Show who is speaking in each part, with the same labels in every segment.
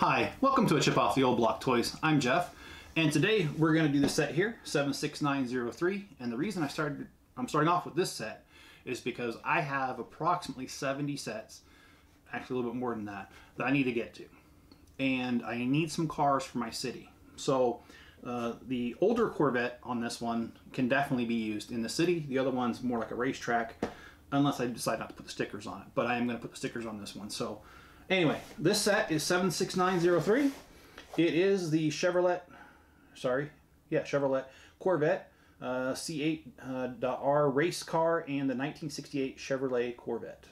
Speaker 1: Hi, welcome to a Chip Off the Old Block Toys. I'm Jeff, and today we're going to do the set here, 76903. And the reason I'm starting off with this set is because I have approximately 70 sets, actually a little bit more than that I need to get to. And I need some cars for my city. So the older Corvette on this one can definitely be used in the city. The other one's more like a racetrack, unless I decide not to put the stickers on it. But I am going to put the stickers on this one. So anyway, this set is 76903. It is the Chevrolet Corvette C8R race car and the 1968 Chevrolet Corvette.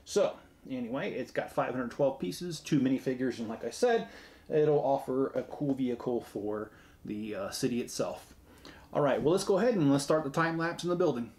Speaker 1: So anyway, it's got 512 pieces, 2 minifigures, and like I said, it'll offer a cool vehicle for the city itself. All right, well, let's go ahead and let's start the time lapse in the building.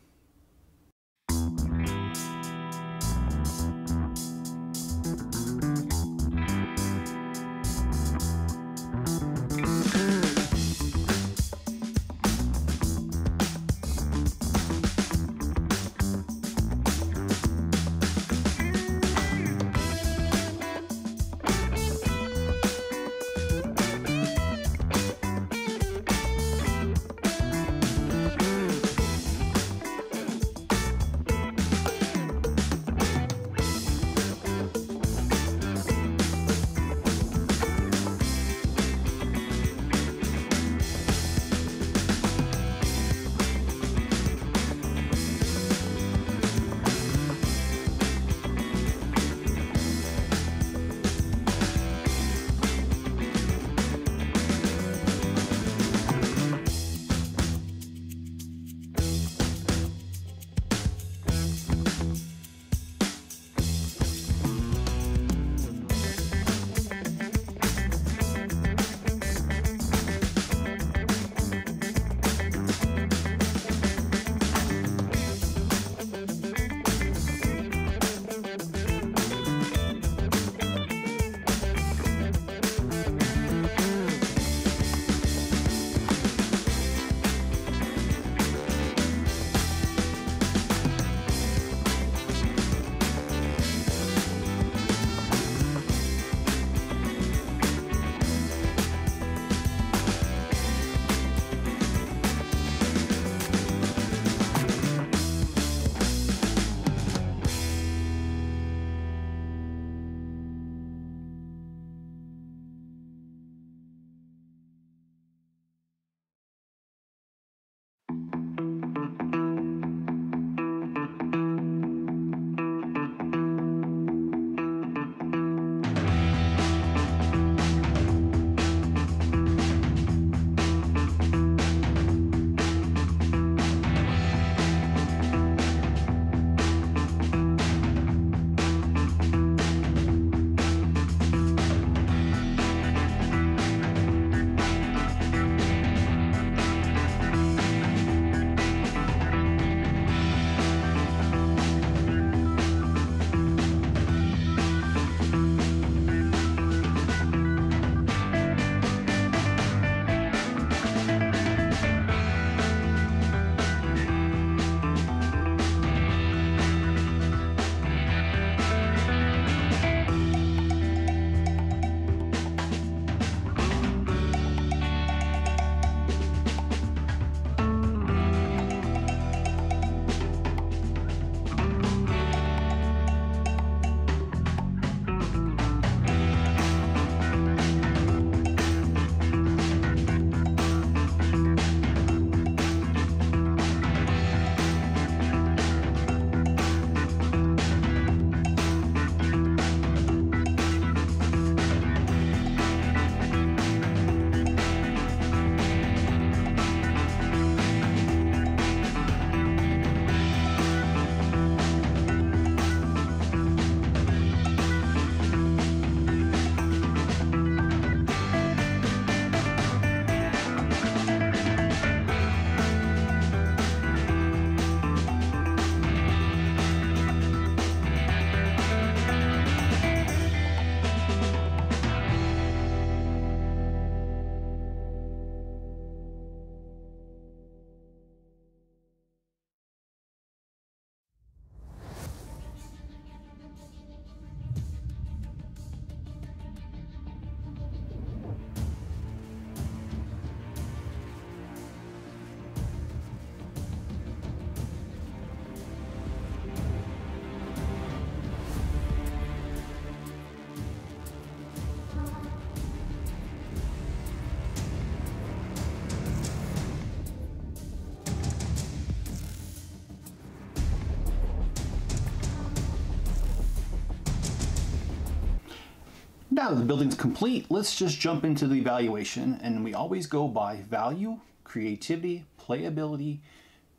Speaker 1: Now that the building's complete, let's just jump into the evaluation, and we always go by value, creativity, playability,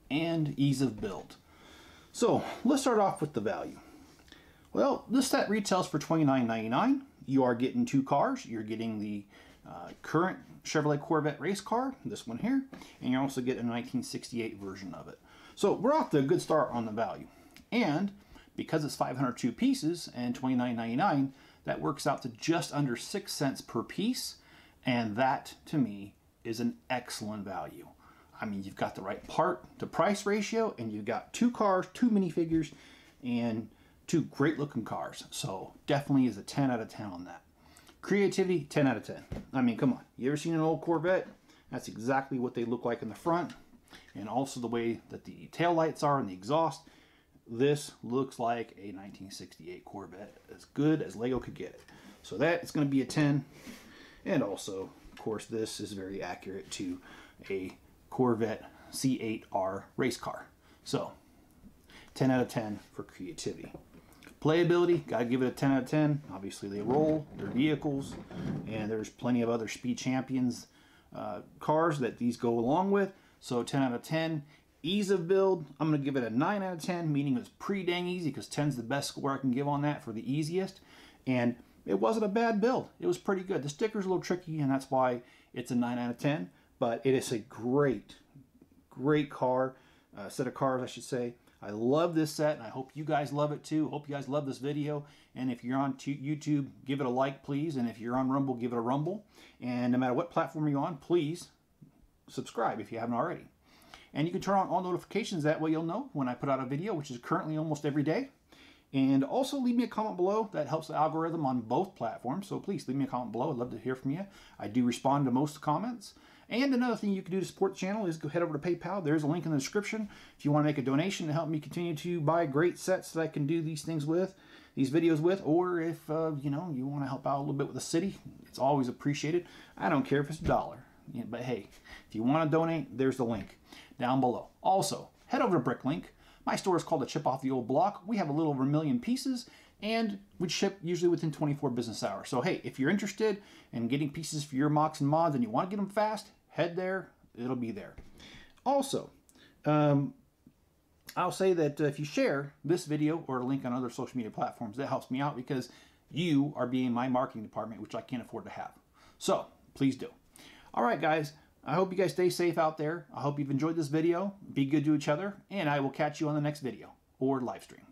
Speaker 1: and ease of build. So let's start off with the value. Well, this set retails for $29.99. You are getting two cars. You're getting the current Chevrolet Corvette race car, this one here, and you're also getting a 1968 version of it. So we're off to a good start on the value. And because it's 502 pieces and $29.99, that works out to just under 6 cents per piece, and that to me is an excellent value. I mean, you've got the right part to price ratio, and you've got two cars, two minifigures, and two great looking cars. So definitely is a 10 out of 10 on that. Creativity, 10 out of 10. I mean, come on, you ever seen an old Corvette? That's exactly what they look like in the front, and also the way that the tail lights are and the exhaust. This looks like a 1968 Corvette, as good as Lego could get it. So that is going to be a 10. And also, of course, this is very accurate to a Corvette C8R race car. So 10 out of 10 for creativity. Playability, gotta give it a 10 out of 10. Obviously they roll, they're vehicles, and there's plenty of other Speed Champions cars that these go along with. So 10 out of 10. Ease of build, I'm going to give it a 9 out of 10, meaning it's pretty dang easy, because 10 is the best score I can give on that for the easiest. And it wasn't a bad build. It was pretty good. The sticker's a little tricky, and that's why it's a 9 out of 10. But it is a great, great car, set of cars, I should say. I love this set, and I hope you guys love it too. Hope you guys love this video. And if you're on YouTube, give it a like, please. And if you're on Rumble, give it a rumble. And no matter what platform you're on, please subscribe if you haven't already. And you can turn on all notifications, that way you'll know when I put out a video, which is currently almost every day. And also leave me a comment below. That helps the algorithm on both platforms. So please leave me a comment below. I'd love to hear from you. I do respond to most comments. And another thing you can do to support the channel is go head over to PayPal. There's a link in the description if you want to make a donation to help me continue to buy great sets that I can do these things with, these videos with, or if you know, you want to help out a little bit with the city, it's always appreciated. I don't care if it's $1. Yeah, but hey, if you want to donate, there's the link down below. Also, head over to Bricklink. My store is called A Chip Off the Old Block. We have a little over 1 million pieces, and we ship usually within 24 business hours. So hey, if you're interested in getting pieces for your mocks and mods and you want to get them fast, head there. It'll be there. Also, I'll say that if you share this video or a link on other social media platforms, that helps me out, because you are being my marketing department, which I can't afford to have. So please do. All right, guys. I hope you guys stay safe out there. I hope you've enjoyed this video. Be good to each other, and I will catch you on the next video or live stream.